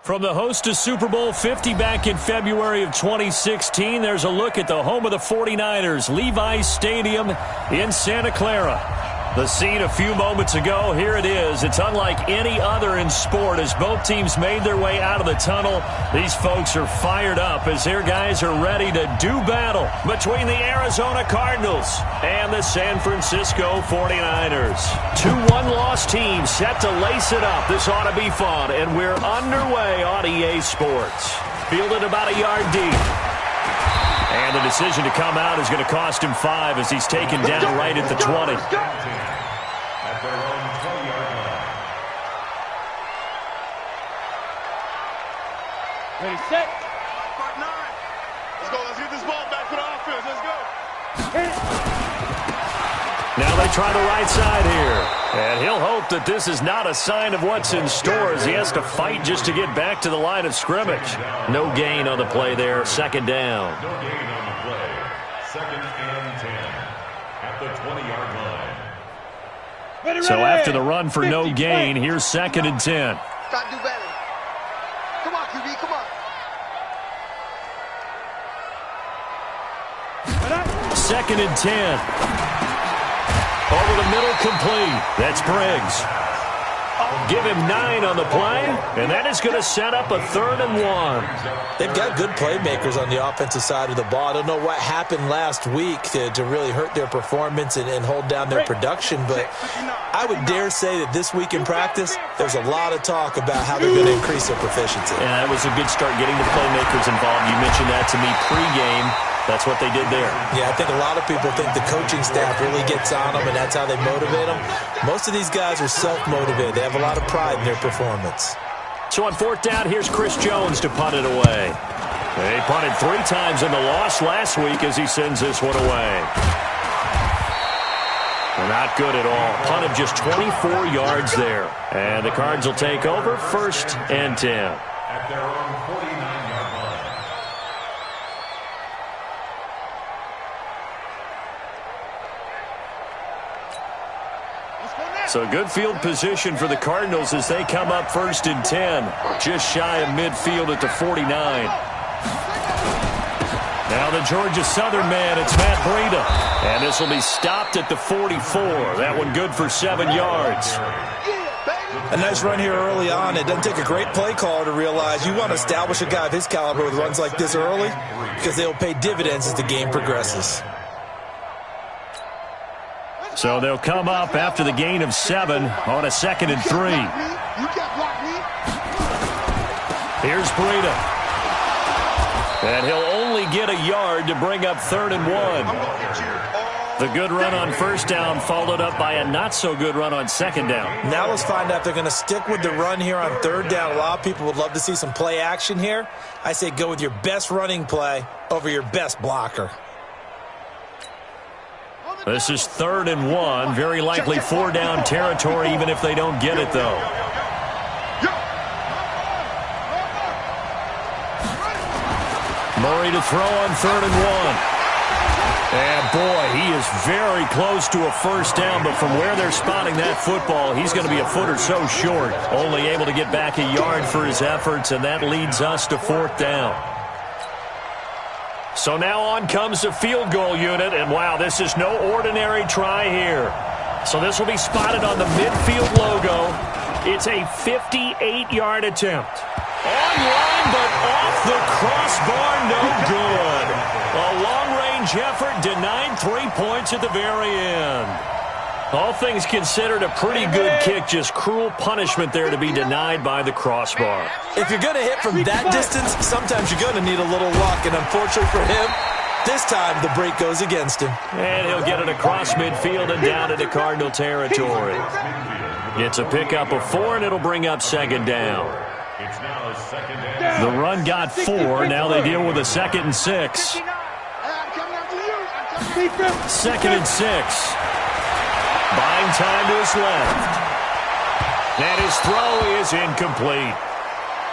From the host to Super Bowl 50 back in February of 2016, there's a look at the home of the 49ers, Levi's Stadium in Santa Clara. The scene a few moments ago, here it is. It's unlike any other in sport as both teams made their way out of the tunnel. These folks are fired up as their guys are ready to do battle between the Arizona Cardinals and the San Francisco 49ers. Two one-loss teams set to lace it up. This ought to be fun, and we're underway on EA Sports. Fielded about a yard deep. And the decision to come out is going to cost him 5 as he's taken down right at the 20. At their own 20-yard line. Ready, set. Part 9. Let's go. Let's get this ball back for the offense. Let's go. Now they try the right side here. And he'll hope that this is not a sign of what's in store as he has to fight just to get back to the line of scrimmage. No gain on the play there. Second down. No gain on the play. Second and 10 at the 20-yard line. Ready, So ready. after the run for no gain, here's second and 10. Try to do better. Come on, QB. Come on. Second and 10. Over the middle, complete. That's Briggs. Give him 9 on the play, and that is going to set up a 3rd and 1. They've got good playmakers on the offensive side of the ball. I don't know what happened last week to really hurt their performance and hold down their production, but I would dare say that this week in practice, there's a lot of talk about how they're going to increase their proficiency. And that was a good start getting the playmakers involved. You mentioned that to me pregame. That's what they did there. Yeah, I think a lot of people think the coaching staff really gets on them, and that's how they motivate them. Most of these guys are self-motivated. They have a lot of pride in their performance. So on 4th down, here's Chris Jones to punt it away. He punted 3 times in the loss last week as he sends this one away. Not good at all. Punt of just 24 yards there. And the Cards will take over 1st and 10. At their own 49-yard line. So good field position for the Cardinals as they come up 1st and 10. Just shy of midfield at the 49. Now the Georgia Southern man, it's Matt Breida. And this will be stopped at the 44. That one good for 7 yards. A nice run here early on. It doesn't take a great play caller to realize you want to establish a guy of his caliber with runs like this early because they'll pay dividends as the game progresses. So they'll come up after the gain of 7 on a 2nd and 3. Here's Breida. And he'll only get a yard to bring up 3rd and 1. The good run on 1st down followed up by a not-so-good run on 2nd down. Now let's find out if they're going to stick with the run here on 3rd down. A lot of people would love to see some play action here. I say go with your best running play over your best blocker. This is 3rd and 1. Very likely 4 down territory even if they don't get it, though. Murray to throw on 3rd and 1. And, boy, he is very close to a 1st down, but from where they're spotting that football, he's going to be a foot or so short. Only able to get back a yard for his efforts, and that leads us to 4th down. So now on comes the field goal unit, and wow, this is no ordinary try here. So this will be spotted on the midfield logo. It's a 58-yard attempt. Online, but off the crossbar, no good. A long-range effort denied 3 points at the very end. All things considered, a pretty good kick, just cruel punishment there to be denied by the crossbar. If you're going to hit from that distance, sometimes you're going to need a little luck, and unfortunately for him, this time the break goes against him. And he'll get it across midfield and down into Cardinal territory. It's a pickup of 4, and it'll bring up 2nd down. It's now 2nd and The run got 4. Now they deal with a 2nd and 6. 2nd and 6. Buying time to his left. And his throw is incomplete.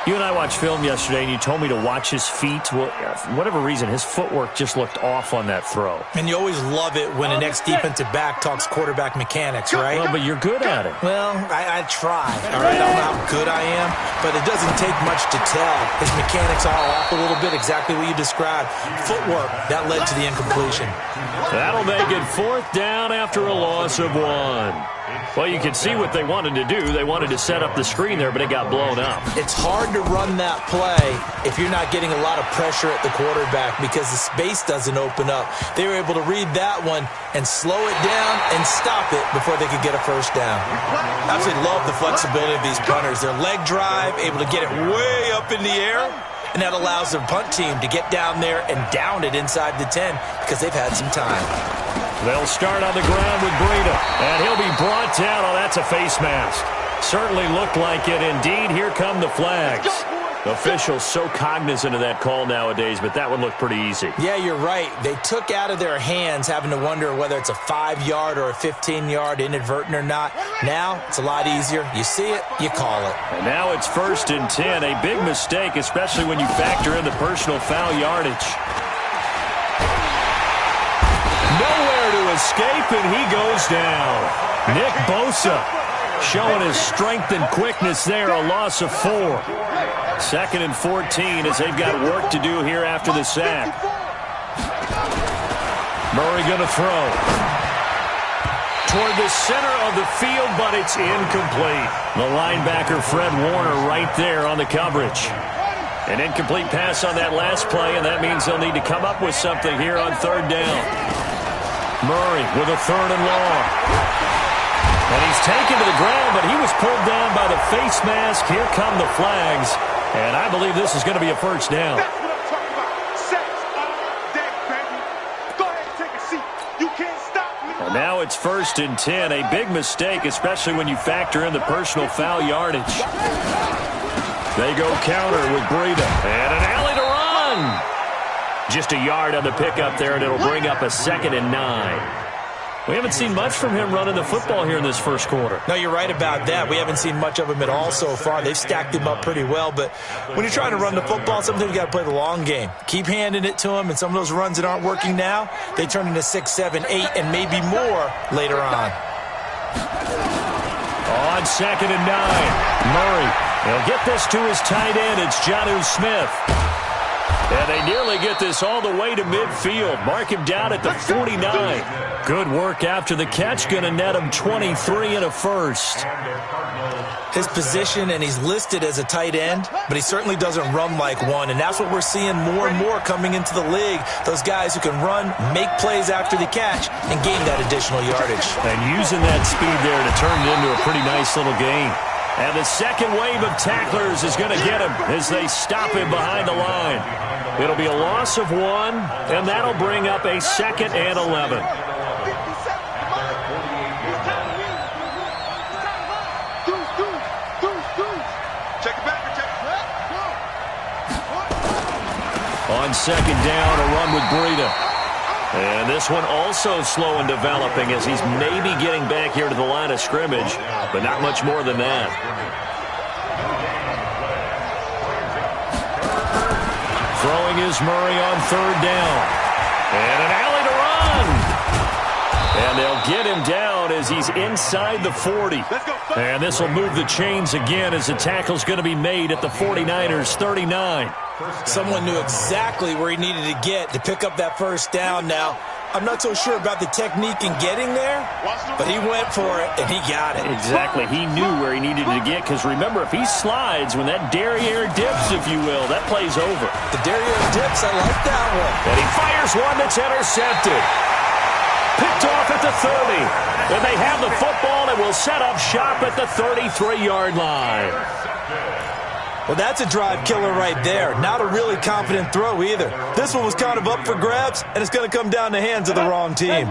You and I watched film yesterday, and you told me to watch his feet. Well, for whatever reason, his footwork just looked off on that throw. And you always love it when an ex-defensive back talks quarterback mechanics, right? Well, but you're good at it. Well, I try. All right, I don't know how good I am, but it doesn't take much to tell. His mechanics are off a little bit, exactly what you described. Footwork, that led to the incompletion. That'll make it 4th down after a loss of 1. Well, you can see what they wanted to do. They wanted to set up the screen there, but it got blown up. It's hard to run that play if you're not getting a lot of pressure at the quarterback because the space doesn't open up. They were able to read that one and slow it down and stop it before they could get a first down. I absolutely love the flexibility of these punters. Their leg drive, able to get it way up in the air, and that allows their punt team to get down there and down it inside the 10 because they've had some time. They'll start on the ground with Breida, and he'll be brought down. Oh, that's a face mask. Certainly looked like it. Indeed, here come the flags. Officials so cognizant of that call nowadays, but that one looked pretty easy. Yeah, you're right. They took out of their hands having to wonder whether it's a 5-yard or a 15-yard inadvertent or not. Now, it's a lot easier. You see it, you call it. And now it's 1st and 10. A big mistake, especially when you factor in the personal foul yardage. Nowhere to escape, and he goes down. Nick Bosa showing his strength and quickness there, a loss of 4. 2nd and 14 as they've got work to do here after the sack. Murray going to throw. Toward the center of the field, but it's incomplete. The linebacker, Fred Warner, right there on the coverage. An incomplete pass on that last play, and that means they'll need to come up with something here on 3rd down. Murray with a 3rd and long. And he's taken to the ground, but he was pulled down by the face mask. Here come the flags. And I believe this is going to be a 1st down. That's what I'm talking about. Sacks all day, baby. Go ahead and take a seat. You can't stop me. And now it's 1st and 10. A big mistake, especially when you factor in the personal foul yardage. They go counter with Breida. And an alley to run. Just a yard on the pickup there, and it'll bring up a 2nd and 9. We haven't seen much from him running the football here in this first quarter. No, you're right about that. We haven't seen much of him at all so far. They've stacked him up pretty well, but when you're trying to run the football, sometimes you got to play the long game. Keep handing it to him, and some of those runs that aren't working now, they turn into 6, 7, 8, and maybe more later on. On 2nd and 9, Murray. He'll get this to his tight end. It's Jonnu Smith. And they nearly get this all the way to midfield. Mark him down at the 49. Good work after the catch. Going to net him 23 and a 1st. His position, and he's listed as a tight end, but he certainly doesn't run like one, and that's what we're seeing more and more coming into the league. Those guys who can run, make plays after the catch, and gain that additional yardage. And using that speed there to turn it into a pretty nice little gain. And the second wave of tacklers is going to get him as they stop him behind the line. It'll be a loss of 1, and that'll bring up a 2nd and 11. On 2nd down, a run with Breida. And this one also slow in developing as he's maybe getting back here to the line of scrimmage, but not much more than that. Throwing is Murray on 3rd down. And an alley to run. And they'll get him down as he's inside the 40. And this will move the chains again as the tackle's going to be made at the 49ers 39. Someone knew exactly where he needed to get to pick up that 1st down. Now, I'm not so sure about the technique in getting there, but he went for it, and he got it. Exactly. He knew where he needed to get, because remember, if he slides, when that derriere dips, if you will, that play's over. The derriere dips, I like that one. And he fires one that's intercepted. Picked off at the 30. And they have the football and will set up shop at the 33-yard line. Well, that's a drive killer right there. Not a really confident throw either. This one was kind of up for grabs, and it's going to come down the hands of the wrong team.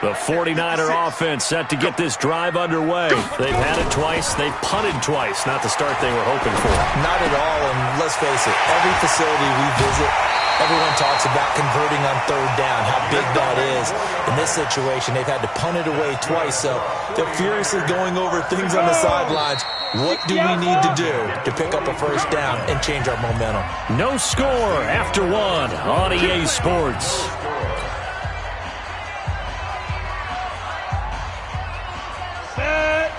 The 49er offense set to get this drive underway. They've had it twice. They've punted twice. Not the start they were hoping for. Not at all, and let's face it, every facility we visit, Everyone talks about converting on third down, how big that is. In this situation, they've had to punt it away twice, so they're furiously going over things on the sidelines. What do we need to do to pick up a first down and change our momentum? No score after one on EA Sports. Set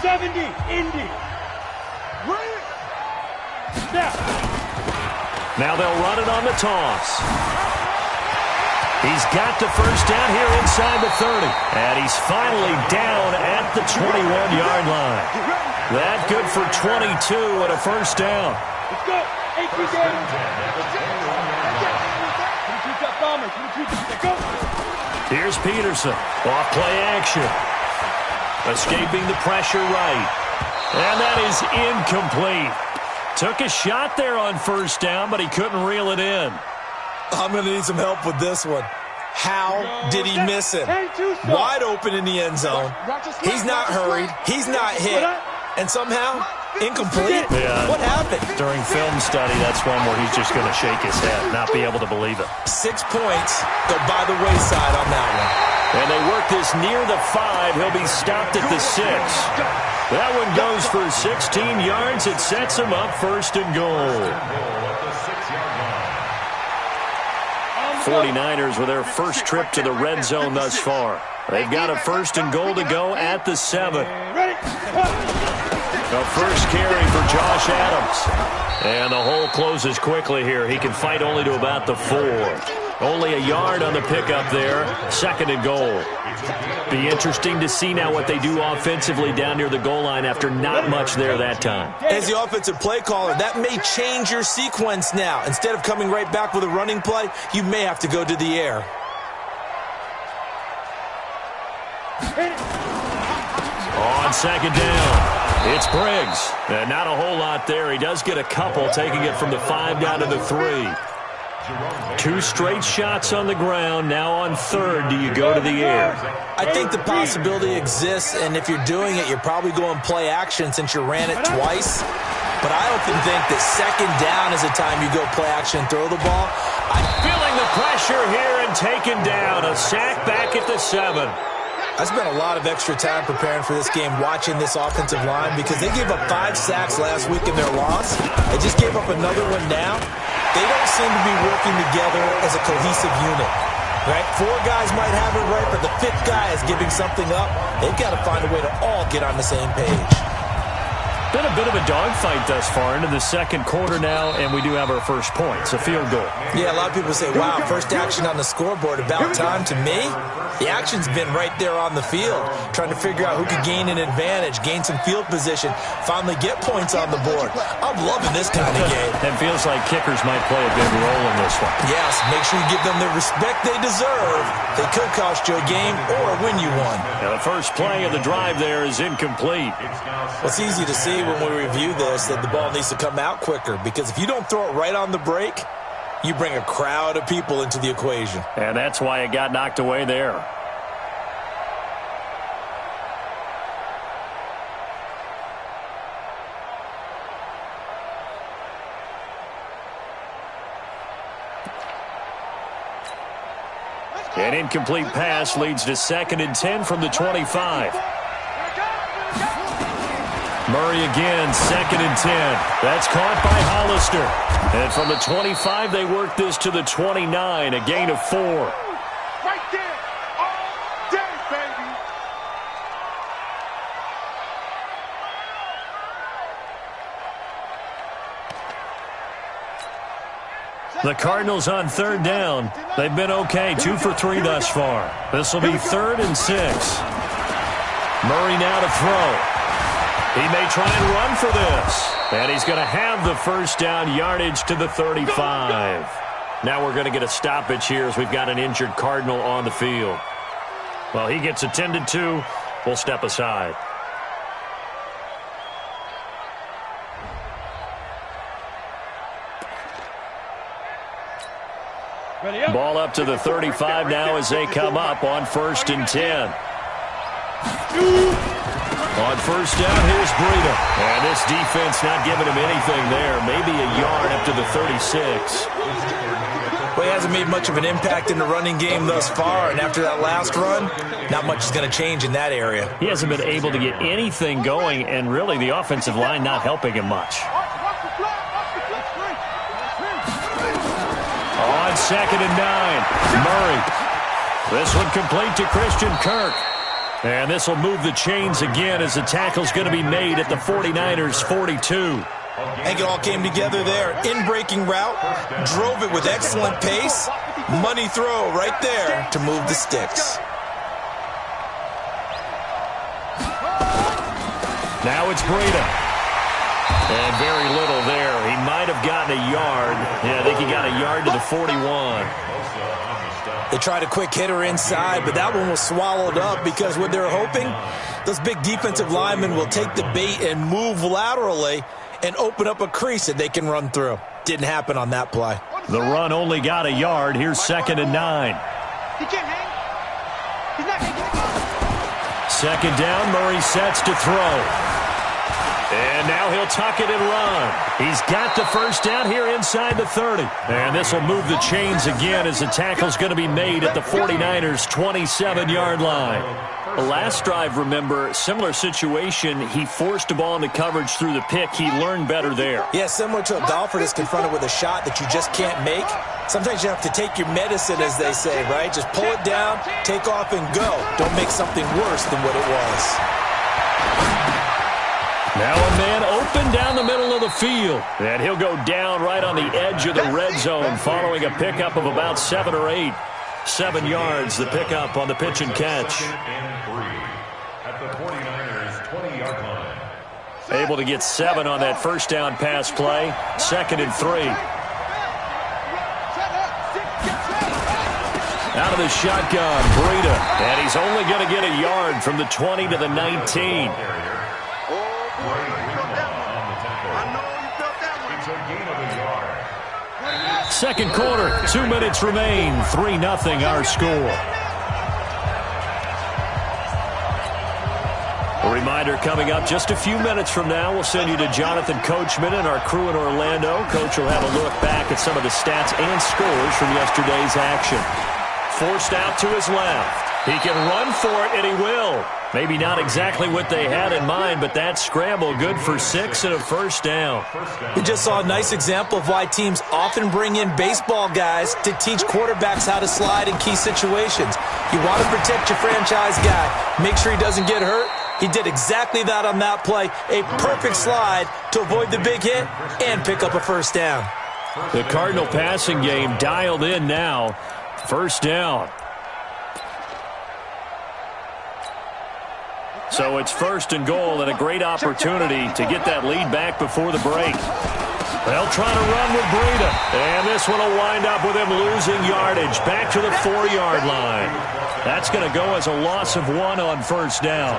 70, Indy. Snap. Now they'll run it on the toss. He's got the first down here inside the 30. And he's finally down at the 21-yard line. That good for 22 and a first down. Let's go. 18 games. Go. Here's Peterson. Off play action. Escaping the pressure right. And that is incomplete. Took a shot there on first down, but he couldn't reel it in. I'm going to need some help with this one. How did he miss him? Wide open in the end zone. He's not hurried. He's not hit. And somehow, incomplete? Yeah. What happened? During film study, that's one where he's just going to shake his head, not be able to believe it. 6 points go by the wayside on that one. And they work this near the 5. He'll be stopped at the 6. That one goes for 16 yards. It sets him up first and goal. 49ers with their first trip to the red zone thus far. They've got a first and goal to go at the 7. The first carry for Josh Adams. And the hole closes quickly here. He can fight only to about the 4. Only a yard on the pickup there. Second and goal. Be interesting to see now what they do offensively down near the goal line after not much there that time. As the offensive play caller, that may change your sequence now. Instead of coming right back with a running play, you may have to go to the air. On second down, it's Briggs. And not a whole lot there. He does get a couple, taking it from the 5 down to the 3. 2 straight shots on the ground. Now on third, do you go to the air? I think the possibility exists, and if you're doing it, you're probably going play action since you ran it twice. But I often think that second down is the time you go play action and throw the ball. Feeling the pressure here and taken down. A sack back at the 7. I spent a lot of extra time preparing for this game watching this offensive line because they gave up 5 sacks last week in their loss. They just gave up another one now. They don't seem to be working together as a cohesive unit. Right? 4 guys might have it right, but the 5th guy is giving something up. They've got to find a way to all get on the same page. Been a bit of a dogfight thus far into the second quarter now, and we do have our first points, a field goal. Yeah, a lot of people say, wow, first action on the scoreboard, about time. To me, the action's been right there on the field, trying to figure out who could gain an advantage, gain some field position, finally get points on the board. I'm loving this kind of game. It feels like kickers might play a big role in this one. Yes, make sure you give them the respect they deserve. They could cost you a game or win you one. Now the first play of the drive there is incomplete. Well, it's easy to see when we review this that the ball needs to come out quicker, because if you don't throw it right on the break, you bring a crowd of people into the equation. And that's why it got knocked away there. An incomplete pass leads to 2nd and 10 from the 25. Murray again, 2nd and 10. That's caught by Hollister. And from the 25, they work this to the 29, a gain of 4. Right there, all day, baby. The Cardinals on third down. They've been okay, 2 for 3 thus far. This will be 3rd and 6. Murray now to throw. He may try and run for this. And he's going to have the first down, yardage to the 35. Now we're going to get a stoppage here as we've got an injured Cardinal on the field. Well, he gets attended to. We'll step aside. Ball up to the 35 now as they come up on 1st and 10. On first down, here's Breida. And this defense not giving him anything there. Maybe a yard up to the 36. hasn't made much of an impact in the running game thus far, and after that last run, not much is going to change in that area. He hasn't been able to get anything going, and really the offensive line not helping him much. On 2nd and 9, Murray. This one complete to Christian Kirk. And this will move the chains again as the tackle's going to be made at the 49ers 42. I think it all came together there. In-breaking route, drove it with excellent pace. Money throw right there to move the sticks. Now it's Breida. And very little there. He might have gotten a yard. Yeah, I think he got a yard to the 41. They tried a quick hitter inside, but that one was swallowed up because what they're hoping, those big defensive linemen will take the bait and move laterally and open up a crease that they can run through. Didn't happen on that play. The run only got a yard. Here's 2nd and 9. He can't hang. He's not hanging. 2nd down, Murray sets to throw. And now he'll tuck it and run. He's got the first down here inside the 30. And this will move the chains again as the tackle's going to be made at the 49ers' 27-yard line. The last drive, remember, similar situation. He forced the ball into coverage through the pick. He learned better there. Yeah, similar to a golfer that's confronted with a shot that you just can't make. Sometimes you have to take your medicine, as they say, right? Just pull it down, take off, and go. Don't make something worse than what it was. Now a man open down the middle of the field. And he'll go down right on the edge of the red zone following a pickup of about 7 or 8. 7 yards, the pickup on the pitch and catch. At the 49ers 20-yard line. Able to get 7 on that first down pass play. 2nd and 3. Out of the shotgun, Breida. And he's only going to get a yard from the 20 to the 19. Second quarter, 2 minutes remain. 3-0 our score. A reminder coming up just a few minutes from now. We'll send you to Jonathan Coachman and our crew in Orlando. Coach will have a look back at some of the stats and scores from yesterday's action. Forced out to his left. He can run for it, and he will. Maybe not exactly what they had in mind, but that scramble good for 6 and a first down. We just saw a nice example of why teams often bring in baseball guys to teach quarterbacks how to slide in key situations. You want to protect your franchise guy. Make sure he doesn't get hurt. He did exactly that on that play. A perfect slide to avoid the big hit and pick up a first down. The Cardinal passing game dialed in now. First down. So it's 1st and goal and a great opportunity to get that lead back before the break. They'll try to run with Breida. And this one will wind up with him losing yardage back to the 4-yard line. That's going to go as a loss of 1 on first down.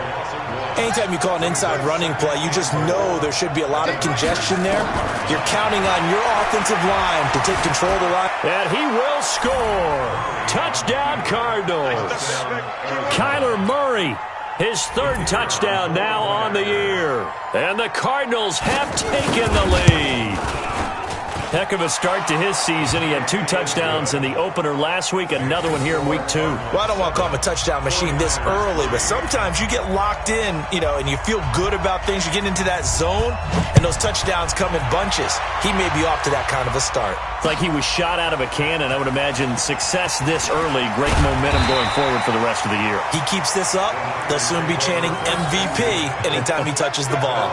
Anytime you call an inside running play, you just know there should be a lot of congestion there. You're counting on your offensive line to take control of the line. And he will score. Touchdown Cardinals. Kyler Murray. His 3rd touchdown now on the year. And the Cardinals have taken the lead. Heck of a start to his season. He had 2 touchdowns in the opener last week, another one here in week 2. Well, I don't want to call him a touchdown machine this early, but sometimes you get locked in, and you feel good about things. You get into that zone, and those touchdowns come in bunches. He may be off to that kind of a start. It's like he was shot out of a cannon. I would imagine success this early, great momentum going forward for the rest of the year. He keeps this up, they'll soon be chanting MVP anytime he touches the ball.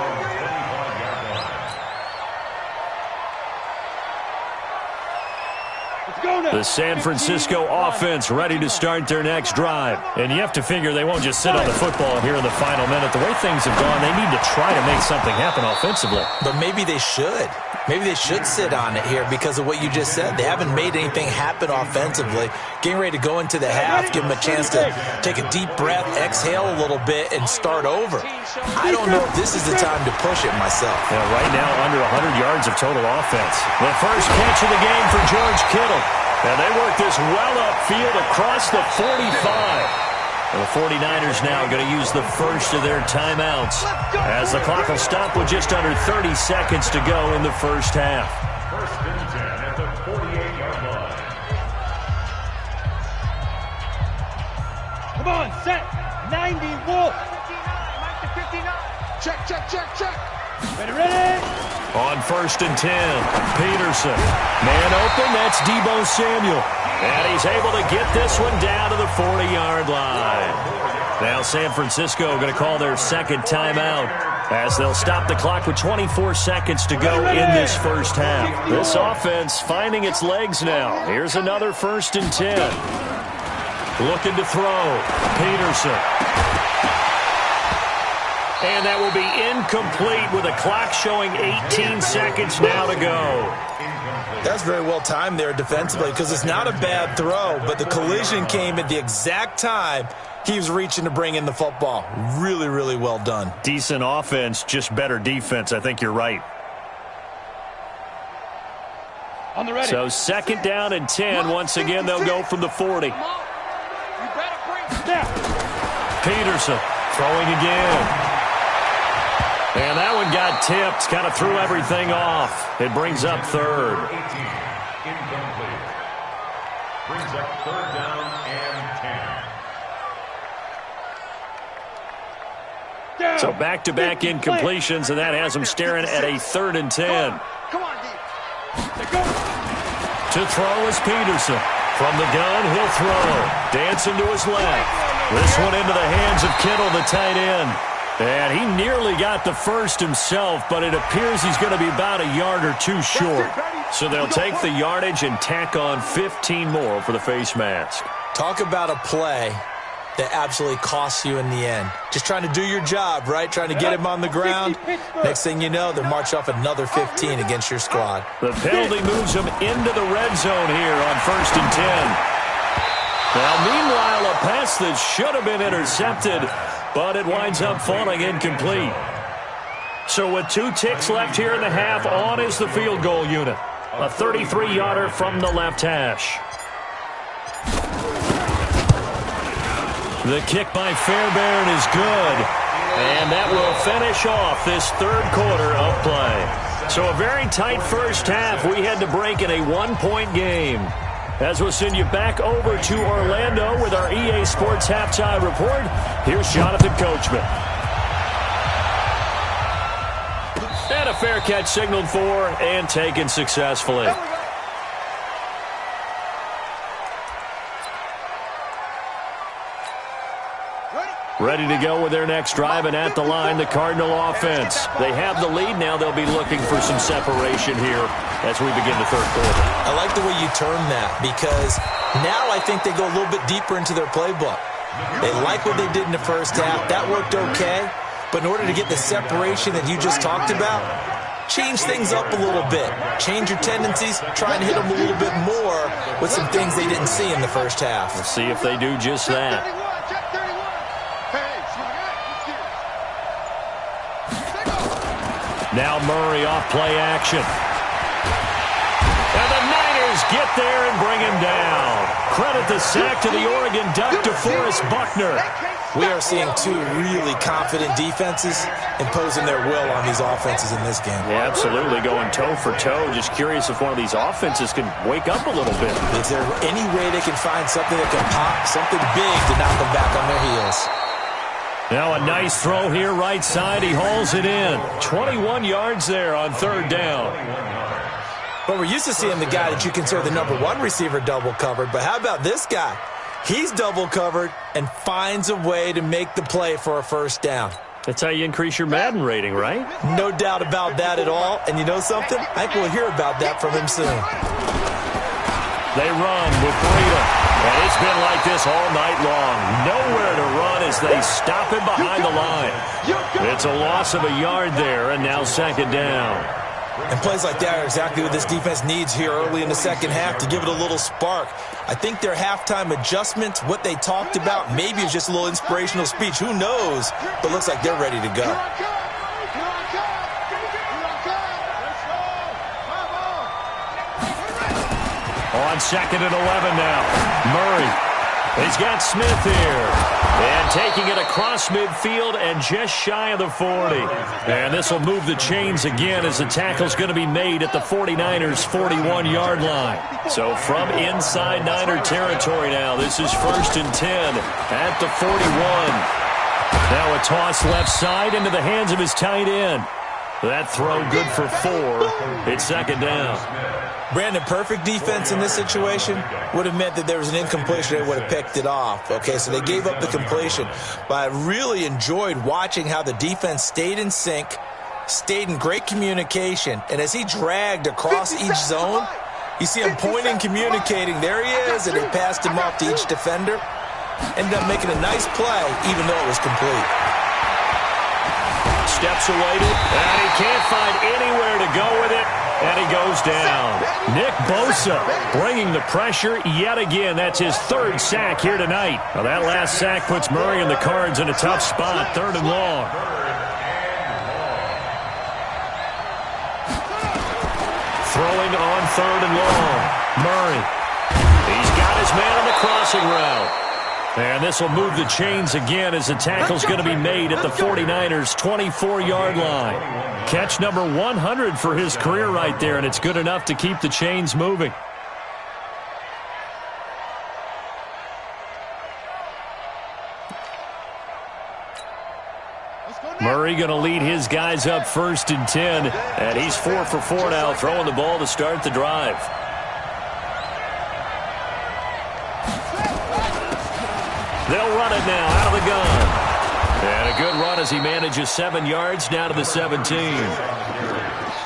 The San Francisco offense ready to start their next drive. And you have to figure they won't just sit on the football here in the final minute. The way things have gone, they need to try to make something happen offensively. But maybe they should. Maybe they should sit on it here because of what you just said. They haven't made anything happen offensively. Getting ready to go into the half, give them a chance to take a deep breath, exhale a little bit, and start over. I don't know if this is the time to push it myself. Yeah, right now, under 100 yards of total offense. The first catch of the game for George Kittle. And they work this well upfield across the 45. And the 49ers now going to use the first of their timeouts as the clock will stop with just under 30 seconds to go in the first half. 1st and 10 at the 48-yard line. Set. 90 Wolf. Check. Ready. On 1st and 10, Peterson. Man open, that's Deebo Samuel. And he's able to get this one down to the 40-yard line. Now San Francisco going to call their second timeout as they'll stop the clock with 24 seconds to go in this first half. This offense finding its legs now. Here's another 1st and 10. Looking to throw. Peterson. And that will be incomplete with a clock showing 18 seconds now to go. That's very well timed there defensively because it's not a bad throw, but the collision came at the exact time he was reaching to bring in the football. Really, really well done. Decent offense, just better defense. I think you're right. On the ready. So 2nd down and 10. Once again, they'll go from the 40. Snap. Peterson throwing again. And that one got tipped, kind of threw everything off. It brings up 3rd. Incomplete. Brings up 3rd down and 10. So back-to-back incompletions, and that has them staring at a 3rd and 10. Come on, D. To throw is Peterson. From the gun, he'll throw. Dancing to his left. This one into the hands of Kittle, the tight end. And he nearly got the first himself, but it appears he's going to be about a yard or two short. So they'll take the yardage and tack on 15 more for the face mask. Talk about a play that absolutely costs you in the end. Just trying to do your job, right? Trying to get him on the ground. Next thing you know, they'll march off another 15 against your squad. The penalty moves him into the red zone here on 1st and 10. Now, meanwhile, a pass that should have been intercepted, but it winds up falling incomplete. So with 2 ticks left here in the half, on is the field goal unit. A 33-yarder from the left hash. The kick by Fairbairn is good. And that will finish off this 3rd quarter of play. So a very tight first half. We had to break in a 1-point game. As we'll send you back over to Orlando with our EA Sports Halftime Report, here's Jonathan Coachman. And a fair catch signaled for and taken successfully. Ready to go with their next drive, and at the line, the Cardinal offense. They have the lead now. They'll be looking for some separation here as we begin the 3rd quarter. I like the way you term that because now I think they go a little bit deeper into their playbook. They like what they did in the first half. That worked okay. But in order to get the separation that you just talked about, change things up a little bit. Change your tendencies. Try and hit them a little bit more with some things they didn't see in the first half. We'll see if they do just that. Now Murray off play action. And the Niners get there and bring him down. Credit the sack to the Oregon Duck, DeForest Buckner. We are seeing 2 really confident defenses imposing their will on these offenses in this game. Yeah, absolutely, going toe for toe. Just curious if one of these offenses can wake up a little bit. Is there any way they can find something that can pop, something big to knock them back on their heels? Now a nice throw here right side. He hauls it in. 21 yards there on 3rd down. But we're used to seeing the guy that you consider the #1 receiver double covered. But how about this guy? He's double covered and finds a way to make the play for a 1st down. That's how you increase your Madden rating, right? No doubt about that at all. And you know something? I think we'll hear about that from him soon. They run with Breida. And it's been like this all night long. Nowhere to run as they stop him behind the line. It's a loss of a yard there, and now 2nd down. And plays like that are exactly what this defense needs here early in the second half to give it a little spark. I think their halftime adjustments, what they talked about, maybe it's just a little inspirational speech. Who knows? But looks like they're ready to go. On 2nd and 11 now. Murray. He's got Smith here. And taking it across midfield and just shy of the 40. And this will move the chains again as the tackle's going to be made at the 49ers' 41-yard line. So from inside Niner territory now, this is 1st and 10 at the 41. Now a toss left side into the hands of his tight end. That throw good for 4. It's 2nd down. Brandon, perfect defense in this situation would have meant that there was an incompletion. They would have picked it off. Okay, so they gave up the completion. But I really enjoyed watching how the defense stayed in sync, stayed in great communication. And as he dragged across each zone, you see him pointing, communicating. There he is, and they passed him off to each defender. Ended up making a nice play, even though it was complete. Steps awaited, and he can't find anywhere to go with it. And he goes down. Nick Bosa bringing the pressure yet again. That's his 3rd sack here tonight. Well, that last sack puts Murray and the Cards in a tough spot. 3rd and long. Throwing on 3rd and long. Murray. He's got his man on the crossing route. And this will move the chains again as the tackle's going to be made at the 49ers' 24-yard line. Catch number 100 for his career right there, and it's good enough to keep the chains moving. Murray going to lead his guys up 1st and 10, and he's 4 for 4 now, throwing the ball to start the drive. They'll run it now out of the gun. And a good run as he manages 7 yards down to the 17.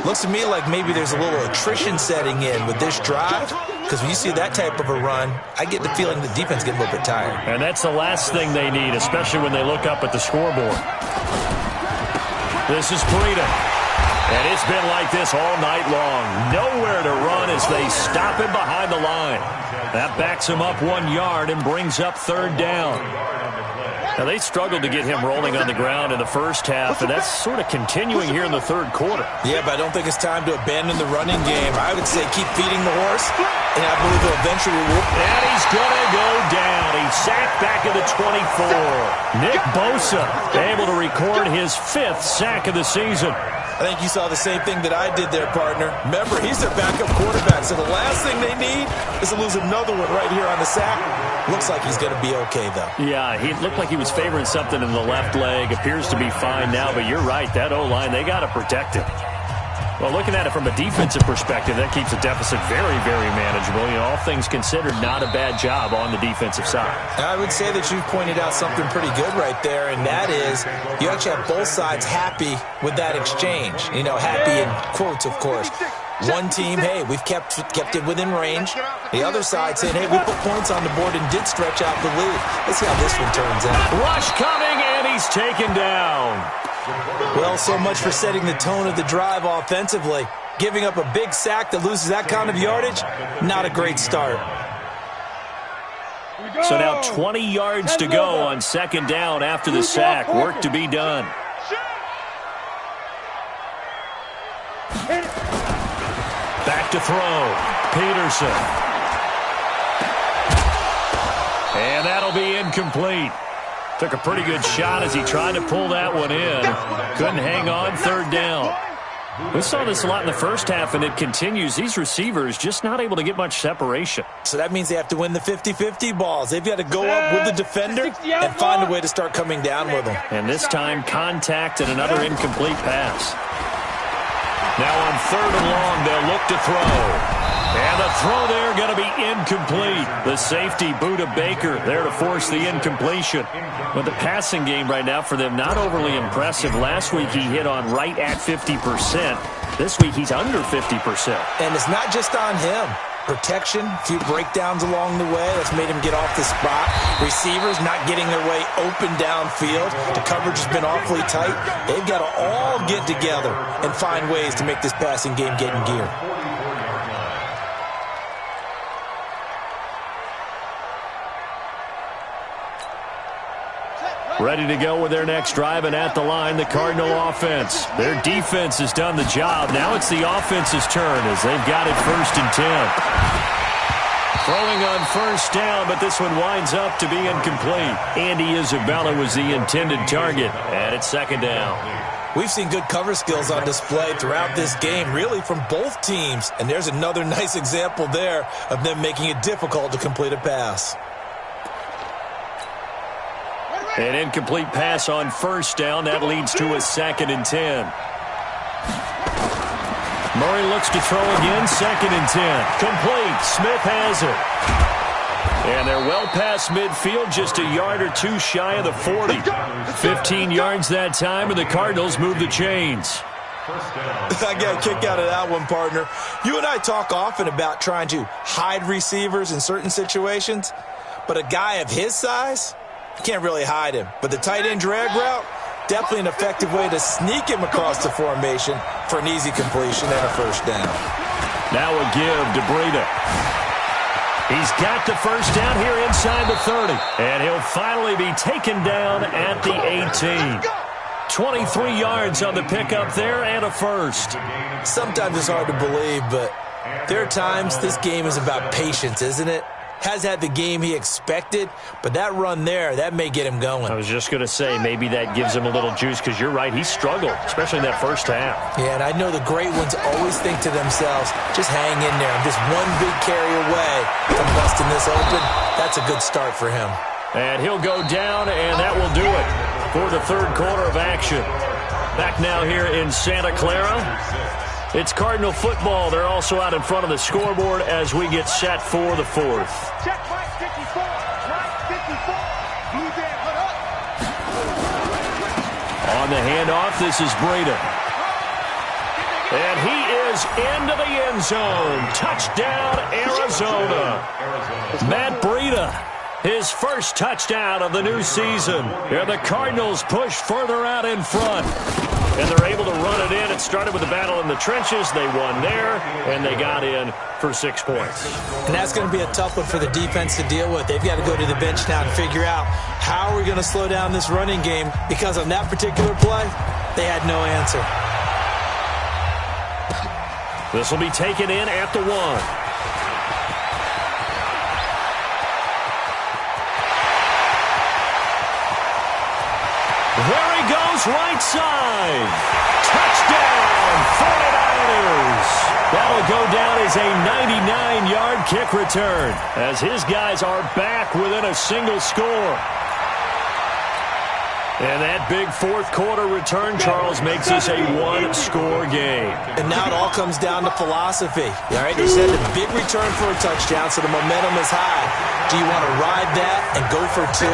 Looks to me like maybe there's a little attrition setting in with this drive, because when you see that type of a run, I get the feeling the defense getting a little bit tired. And that's the last thing they need, especially when they look up at the scoreboard. This is Breida. And it's been like this all night long. Nowhere to run as they stop him behind the line. That backs him up 1 yard and brings up 3rd down. Now, they struggled to get him rolling on the ground in the first half, and that's sort of continuing here in the 3rd quarter. Yeah, but I don't think it's time to abandon the running game. I would say keep feeding the horse, and I believe he'll eventually whoop. And he's going to go down. He's sacked back at the 24. Nick Bosa able to record his 5th sack of the season. I think you saw the same thing that I did there, partner. Remember, he's their backup quarterback, so the last thing they need is to lose another one right here on the sack. Looks like he's going to be okay, though. Yeah, he looked like he was favoring something in the left leg. Appears to be fine now, but you're right. That O-line, they got to protect him. Well, looking at it from a defensive perspective, that keeps the deficit very, very manageable. You know, all things considered, not a bad job on the defensive side. I would say that you've pointed out something pretty good right there, and that is you actually have both sides happy with that exchange. You know, happy in quotes, of course. One team, hey, we've kept it within range. The other side saying, hey, we put points on the board and did stretch out the lead. Let's see how this one turns out. Rush coming, and he's taken down. Well, so much for setting the tone of the drive offensively. Giving up a big sack that loses that kind of yardage, not a great start. So now 20 yards to go on 2nd down after the sack. Work to be done. Back to throw. Peterson. And that'll be incomplete. Took a pretty good shot as he tried to pull that one in. Couldn't hang on 3rd down. We saw this a lot in the first half, and it continues. These receivers just not able to get much separation. So that means they have to win the 50-50 balls. They've got to go up with the defender and find a way to start coming down with them. And this time, contact and another incomplete pass. Now on 3rd and long, they'll look to throw. And the throw there going to be incomplete. The safety, Buda Baker, there to force the incompletion. But the passing game right now for them, not overly impressive. Last week he hit on right at 50%. This week he's under 50%. And it's not just on him. Protection, a few breakdowns along the way. That's made him get off the spot. Receivers not getting their way open downfield. The coverage has been awfully tight. They've got to all get together and find ways to make this passing game get in gear. Ready to go with their next drive, and at the line, the Cardinal offense. Their defense has done the job. Now it's the offense's turn as they've got it 1st and 10. Throwing on first down, but this one winds up to be incomplete. Andy Isabella was the intended target, and it's second down. We've seen good cover skills on display throughout this game, really from both teams. And there's another nice example there of them making it difficult to complete a pass. An incomplete pass on first down. That leads to a 2nd and 10. Murray looks to throw again. 2nd and 10. Complete. Smith has it. And they're well past midfield, just a yard or two shy of the 40. 15 yards that time, and the Cardinals move the chains. I got a kick out of that one, partner. You and I talk often about trying to hide receivers in certain situations, but a guy of his size, you can't really hide him. But the tight end drag route, definitely an effective way to sneak him across the formation for an easy completion and a first down. Now a give to Breida. He's got the first down here inside the 30. And he'll finally be taken down at the 18. 23 yards on the pickup there and a first. Sometimes it's hard to believe, but there are times this game is about patience, isn't it? Has had the game he expected, but that run there, that may get him going. I was just going to say, maybe that gives him a little juice, because you're right, he struggled, especially in that first half. Yeah, and I know the great ones always think to themselves, just hang in there. I'm just one big carry away from busting this open. That's a good start for him. And he'll go down, and that will do it for the third quarter of action. Back now here in Santa Clara. It's Cardinal football. They're also out in front of the scoreboard as we get set for the fourth. Check Mike 54. Mike 54. Blue Dan, put up. On the handoff, this is Breida. And he is into the end zone. Touchdown, Arizona. Matt Breida, his first touchdown of the new season. And the Cardinals push further out in front. And they're able to run it in. It started with a battle in the trenches. They won there, and they got in for 6 points. And that's going to be a tough one for the defense to deal with. They've got to go to the bench now and figure out how are we going to slow down this running game, because on that particular play, they had no answer. This will be taken in at the 1. There he goes, right side. Touchdown, 49ers. That'll go down as a 99-yard kick return, as his guys are back within a single score. And that big fourth quarter return, Charles, makes this a one-score game. And now it all comes down to philosophy. All right, they said a big return for a touchdown, so the momentum is high. Do you want to ride that and go for 2?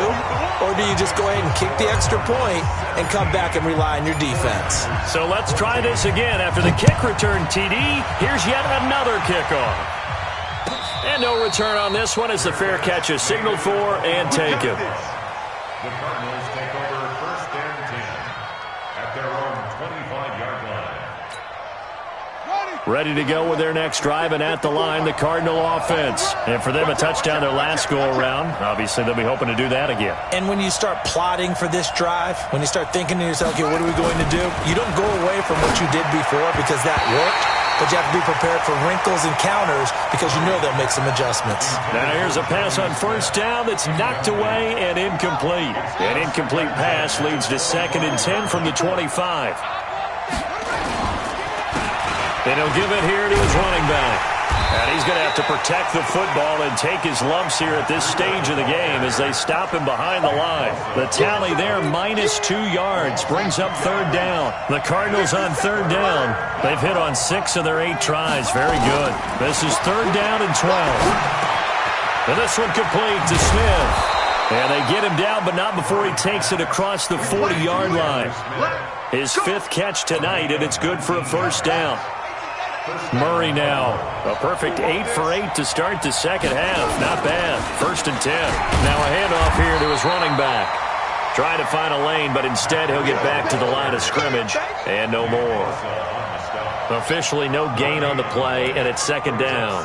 Or do you just go ahead and kick the extra point and come back and rely on your defense? So let's try this again. After the kick return, TD, here's yet another kickoff. And no return on this one as the fair catch is signaled for and taken. The Cardinals take over first and 10 at their own 25-yard line. Ready to go with their next drive, and at the line, the Cardinal offense. And for them, a touchdown their last go-around. Obviously, they'll be hoping to do that again. And when you start plotting for this drive, when you start thinking to yourself, okay, what are we going to do? You don't go away from what you did before because that worked, but you have to be prepared for wrinkles and counters because you know they'll make some adjustments. Now here's a pass on first down that's knocked away and incomplete. An incomplete pass leads to 2nd and 10 from the 25. And he'll give it here to his running back. And he's going to have to protect the football and take his lumps here at this stage of the game as they stop him behind the line. The tally there, -2 yards, brings up 3rd down. The Cardinals on 3rd down. They've hit on 6 of their 8 tries. Very good. This is 3rd down and 12. And this one complete to Smith. And they get him down, but not before he takes it across the 40-yard line. His 5th catch tonight, and it's good for a first down. Murray now, a perfect 8 for 8 to start the second half. Not bad. 1st and 10. Now a handoff here to his running back. Trying to find a lane, but instead he'll get back to the line of scrimmage and no more. Officially no gain on the play, and it's 2nd down.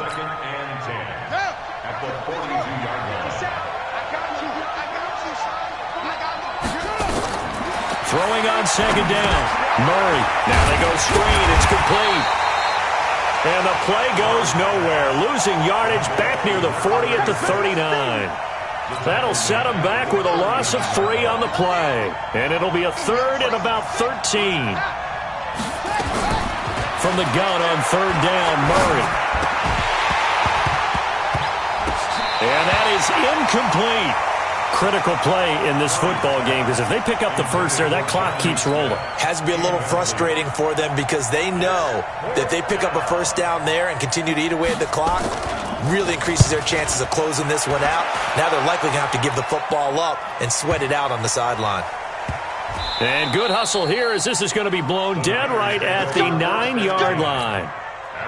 Throwing on 2nd down. Murray. Now they go screen. It's complete. And the play goes nowhere, losing yardage back near the 40 at the 39. That'll set them back with a loss of 3 on the play. And it'll be a 3rd and about 13. From the gun on 3rd down, Murray. And that is incomplete. Critical play in this football game, because if they pick up the first there, that clock keeps rolling. Has to be a little frustrating for them because they know that if they pick up a first down there and continue to eat away at the clock, really increases their chances of closing this one out. Now they're likely going to have to give the football up and sweat it out on the sideline. And good hustle here as this is going to be blown dead right at the 9-yard line.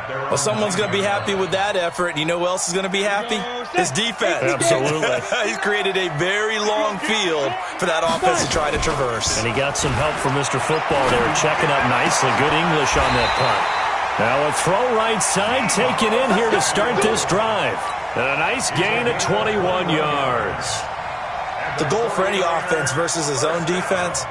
Well, someone's going to be happy with that effort. And you know who else is going to be happy? His defense. Absolutely. He's created a very long field for that offense to try to traverse. And he got some help from Mr. Football there, checking up nicely. Good English on that punt. Now a throw right side taken in here to start this drive. And a nice gain of 21 yards. The goal for any offense versus his own defense,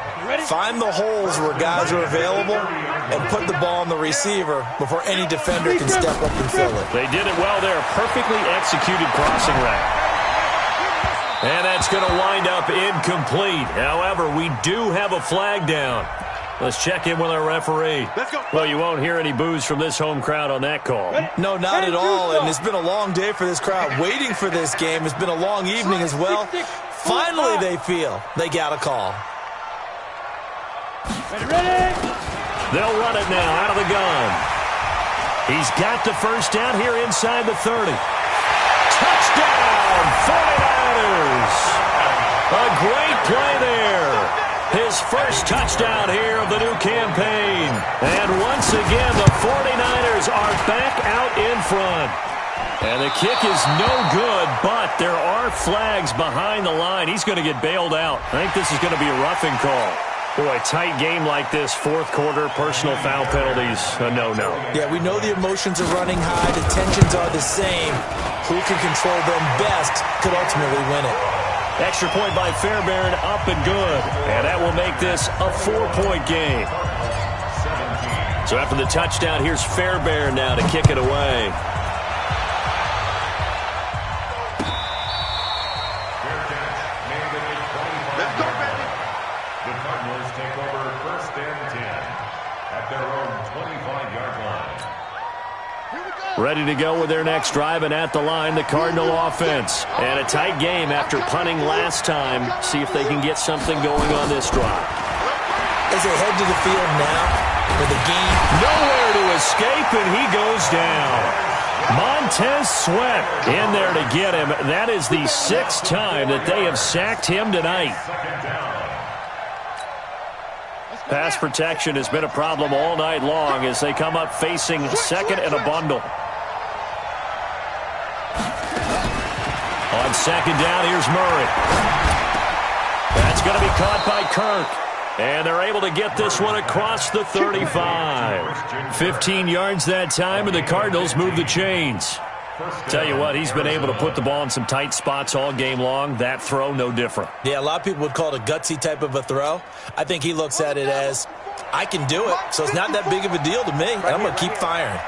find the holes where guys are available and put the ball on the receiver before any defender can step up and fill it. They did it well there. Perfectly executed crossing route. And that's going to wind up incomplete. However, we do have a flag down. Let's check in with our referee. Well, you won't hear any boos from this home crowd on that call. No, not at all. And it's been a long day for this crowd waiting for this game. It's been a long evening as well. Finally, they feel they got a call. Ready? They'll run it now out of the gun. He's got the first down here inside the 30. Touchdown, 49ers. A great play there. His first touchdown here of the new campaign. And once again, the 49ers are back out in front. And the kick is no good, but there are flags behind the line. He's going to get bailed out. I think this is going to be a roughing call. Boy, tight game like this, fourth quarter, personal foul penalties, a no-no. Yeah, we know the emotions are running high. The tensions are the same. Who can control them best could ultimately win it. Extra point by Fairbairn, up and good. And that will make this a 4-point game. So after the touchdown, here's Fairbairn now to kick it away. Ready to go with their next drive, and at the line, the Cardinal offense. And a tight game after punting last time. See if they can get something going on this drive. As they head to the field now for the game. Nowhere to escape, and he goes down. Montez Sweat in there to get him. That is the 6th time that they have sacked him tonight. Pass protection has been a problem all night long as they come up facing second and a bundle. On second down, here's Murray. That's going to be caught by Kirk. And they're able to get this one across the 35. 15 yards that time, and the Cardinals move the chains. Tell you what, he's been able to put the ball in some tight spots all game long. That throw, no different. Yeah, a lot of people would call it a gutsy type of a throw. I think he looks at it as, I can do it, so it's not that big of a deal to me, and I'm going to keep firing.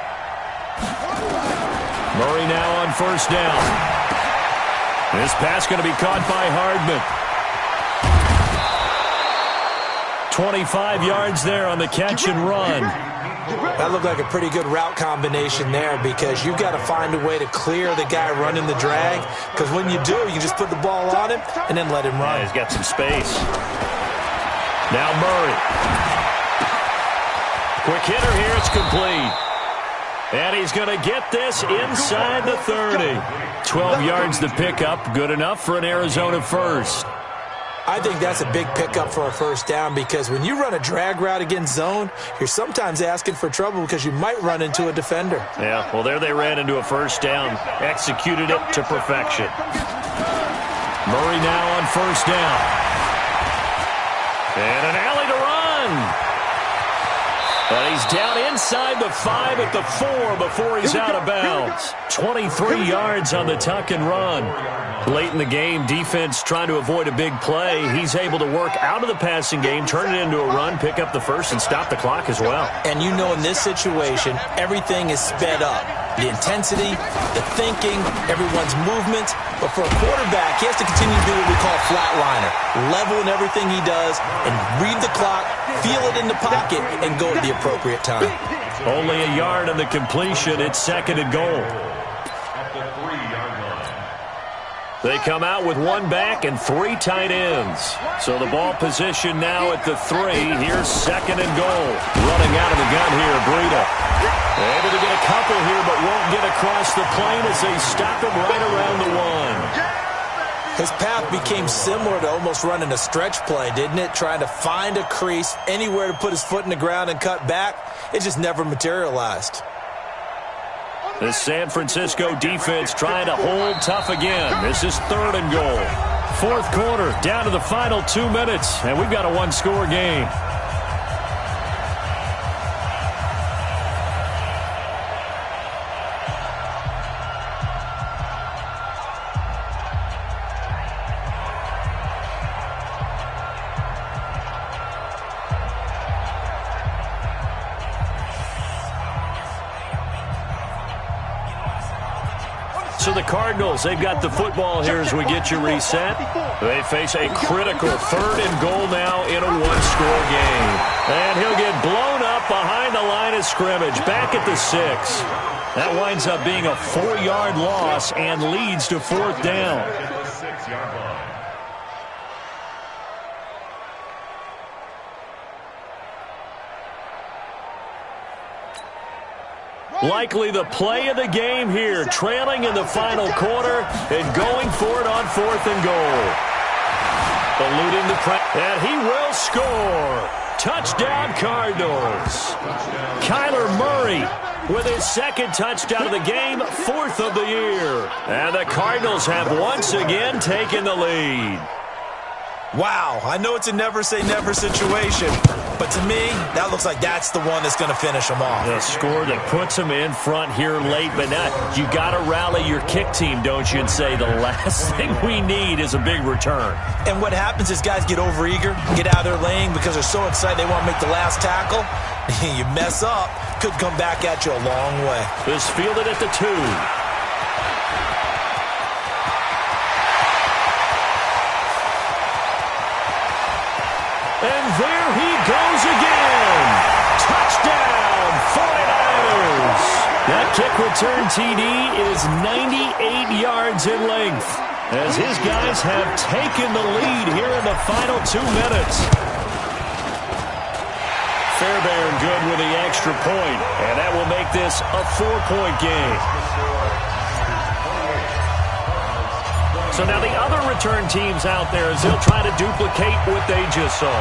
Murray now on first down. This pass going to be caught by Hardman. 25 yards there on the catch and run. That looked like a pretty good route combination there because you've got to find a way to clear the guy running the drag, because when you do, you just put the ball on him and then let him run. Yeah, he's got some space. Now Murray. Quick hitter here, it's complete. And he's going to get this inside the 30. 12 yards to pick up, good enough for an Arizona first. I think that's a big pickup for a first down because when you run a drag route against zone, you're sometimes asking for trouble because you might run into a defender. Yeah, well, there they ran into a first down. Executed it to perfection. Murray now on first down. And an alley to run. But He's down inside the 5 at the 4 before he's out of bounds. 23 yards on the tuck and run. Late in the game, defense trying to avoid a big play. He's able to work out of the passing game, turn it into a run, pick up the first, and stop the clock as well. And you know in this situation, everything is sped up. The intensity, the thinking, everyone's movement. But for a quarterback, he has to continue to do what we call flatliner. Level in everything he does and read the clock, feel it in the pocket, and go at the appropriate time. Only a yard on the completion. It's 2nd and goal. At the 3-yard line. They come out with 1 back and 3 tight ends. So the ball position now at the 3. Here's 2nd and goal. Running out of the gun here, Breida. Able to get a couple here, but won't get across the plane as they stop him right around the 1. His path became similar to almost running a stretch play, didn't it? Trying to find a crease, anywhere to put his foot in the ground and cut back. It just never materialized. The San Francisco defense trying to hold tough again. This is 3rd and goal. 4th quarter, down to the final 2 minutes, and we've got a 1-score game. So the Cardinals, they've got the football here as we get you reset. They face a critical 3rd and goal now in a 1-score game. And he'll get blown up behind the line of scrimmage, back at the 6. That winds up being a 4-yard loss and leads to 4th down. At the 6-yard line. Likely the play of the game here, trailing in the final quarter and going for it on 4th and goal. Eluding the press, and he will score. Touchdown, Cardinals. Kyler Murray with his 2nd touchdown of the game, 4th of the year. And the Cardinals have once again taken the lead. Wow, I know it's a never-say-never situation, but to me, that looks like that's the one that's going to finish them off. The score that puts them in front here late, but now you got to rally your kick team, don't you, and say the last thing we need is a big return. And what happens is guys get overeager, get out of their lane because they're so excited they want to make the last tackle. You mess up, could come back at you a long way. This fielded at the 2. And there he goes again. Touchdown, 49ers. That kick return TD is 98 yards in length as his guys have taken the lead here in the final 2 minutes. Fairbairn good with the extra point, and that will make this a 4-point game. So now the other return teams out there as they'll try to duplicate what they just saw.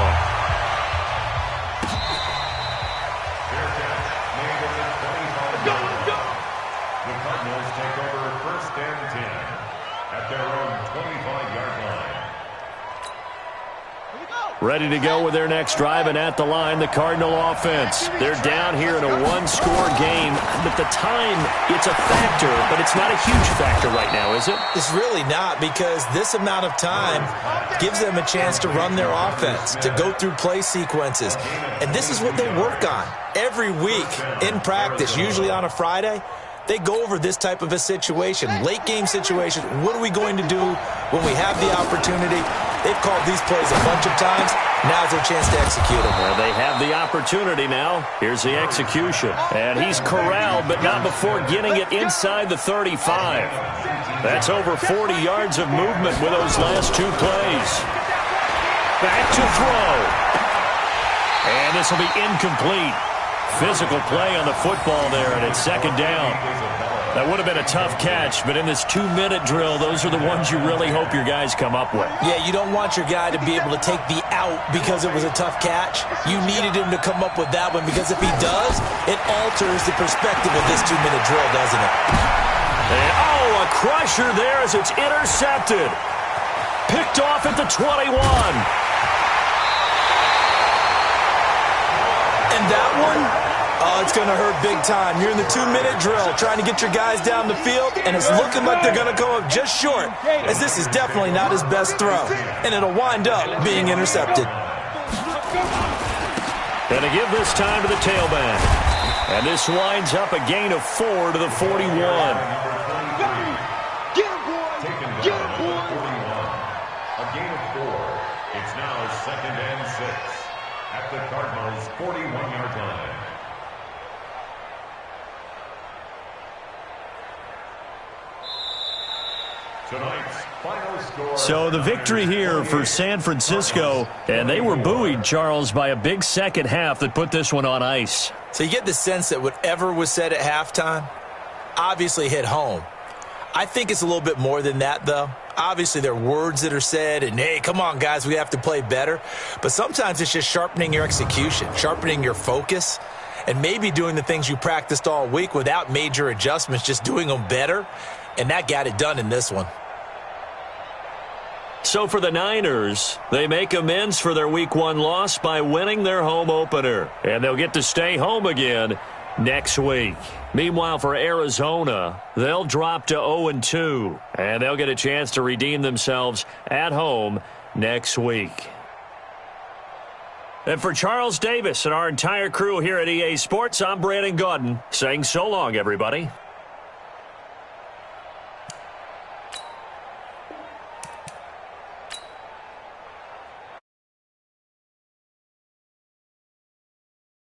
The Cardinals take over 1st and 10 at their own 25-yard line. Ready to go with their next drive, and at the line, the Cardinal offense. They're down here in a 1-score game, but the time, it's a factor, but it's not a huge factor right now, is it? It's really not, because this amount of time gives them a chance to run their offense, to go through play sequences. And this is what they work on every week in practice, usually on a Friday. They go over this type of a situation, late game situation. What are we going to do when we have the opportunity? They've called these plays a bunch of times. Now's their chance to execute them. Well, they have the opportunity now. Here's the execution. And he's corralled, but not before getting it inside the 35. That's over 40 yards of movement with those last 2 plays. Back to throw. And this will be incomplete. Physical play on the football there, and it's 2nd down. That would have been a tough catch, but in this 2-minute drill, those are the ones you really hope your guys come up with. Yeah, you don't want your guy to be able to take the out because it was a tough catch. You needed him to come up with that one, because if he does, it alters the perspective of this 2-minute drill, doesn't it? And, oh, a crusher there as it's intercepted. Picked off at the 21. And that one, Oh, it's going to hurt big time. You're in the 2-minute drill trying to get your guys down the field, and it's looking like they're going to come up just short, as this is definitely not his best throw, and it'll wind up being intercepted. And to give this time to the tailback. And this winds up a gain of 4 to the 41. Get him, boy! Get him, boy! A gain of 4. It's now 2nd and 6 at the Cardinals' 41-yard line. Tonight's final score. So the victory here for San Francisco, and they were buoyed, Charles, by a big second half that put this one on ice. So you get the sense that whatever was said at halftime obviously hit home. I think it's a little bit more than that, though. Obviously, there are words that are said, and, hey, come on, guys, we have to play better. But sometimes it's just sharpening your execution, sharpening your focus, and maybe doing the things you practiced all week without major adjustments, just doing them better. And that got it done in this one. So for the Niners, they make amends for their Week 1 loss by winning their home opener. And they'll get to stay home again next week. Meanwhile, for Arizona, they'll drop to 0-2. And they'll get a chance to redeem themselves at home next week. And for Charles Davis and our entire crew here at EA Sports, I'm Brandon Gaudin saying so long, everybody.